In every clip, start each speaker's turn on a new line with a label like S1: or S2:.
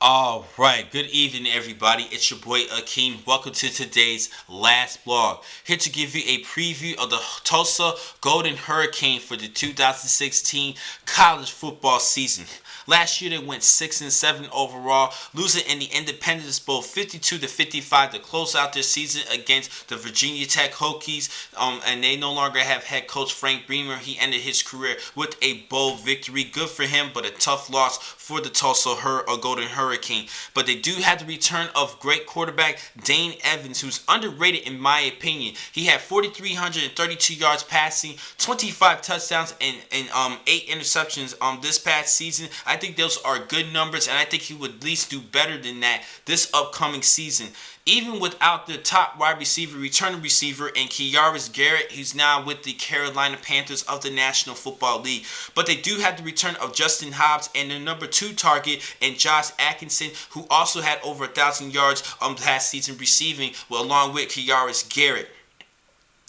S1: All right, good evening, everybody. It's your boy Akeem. Welcome to today's last blog. Here to give you a preview of the Tulsa Golden Hurricane for the 2016 college football season. Last year they went 6-7 overall, losing in the Independence Bowl 52-55 to close out their season against the Virginia Tech Hokies. And they no longer have head coach Frank Beamer. He ended his career with a bowl victory. Good for him, but a tough loss for the Tulsa Golden Hurricane. But they do have the return of great quarterback Dane Evans, who's underrated in my opinion. He had 4,332 yards passing, 25 touchdowns, and 8 interceptions this past season. I think those are good numbers, and I think he would at least do better than that this upcoming season. Even without the top wide receiver, returning receiver, and Kiaris Garrett, who's now with the Carolina Panthers of the National Football League. But they do have the return of Justin Hobbs and their number 2 target, and Josh Atkinson, who also had over 1,000 yards last season receiving, along with Kiaris Garrett.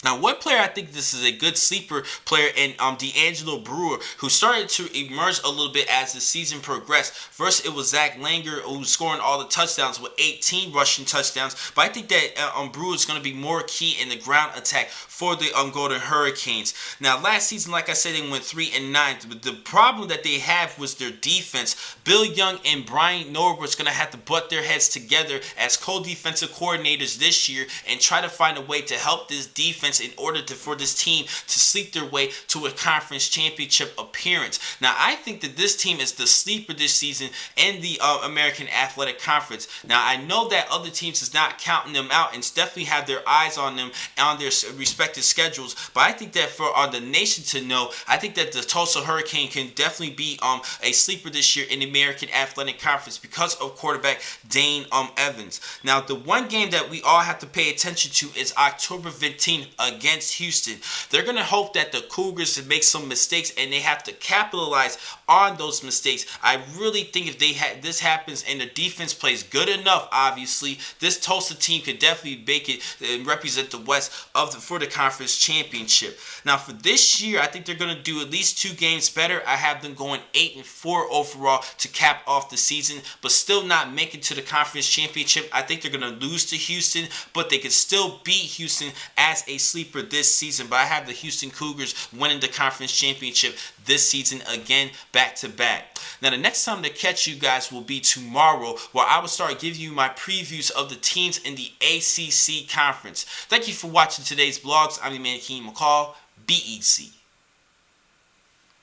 S1: Now, one player I think this is a good sleeper player in D'Angelo Brewer, who started to emerge a little bit as the season progressed. First, it was Zach Langer who was scoring all the touchdowns with 18 rushing touchdowns. But I think that Brewer is going to be more key in the ground attack for the Golden Hurricanes. Now, last season, like I said, they went 3-9. But the problem that they have was their defense. Bill Young and Brian Norwood's going to have to butt their heads together as co-defensive coordinators this year and try to find a way to help this defense in order for this team to sleep their way to a conference championship appearance. Now, I think that this team is the sleeper this season in the American Athletic Conference. Now, I know that other teams is not counting them out and definitely have their eyes on them on their respective schedules, but I think that for the nation to know, I think that the Tulsa Hurricane can definitely be a sleeper this year in the American Athletic Conference because of quarterback Dane Evans. Now, the one game that we all have to pay attention to is October 15th against Houston. They're going to hope that the Cougars make some mistakes and they have to capitalize on those mistakes. I really think if this happens and the defense plays good enough, obviously, this Tulsa team could definitely make it and represent the West for the conference championship. Now, for this year, I think they're going to do at least 2 games better. I have them going 8-4 overall to cap off the season, but still not make it to the conference championship. I think they're going to lose to Houston, but they could still beat Houston as a sleeper this season. But I have the Houston Cougars winning the conference championship this season again, back to back. Now, the next time to catch you guys will be tomorrow, where I will start giving you my previews of the teams in the ACC conference. Thank you for watching today's vlogs. I'm your man, Keem McCall. Be easy.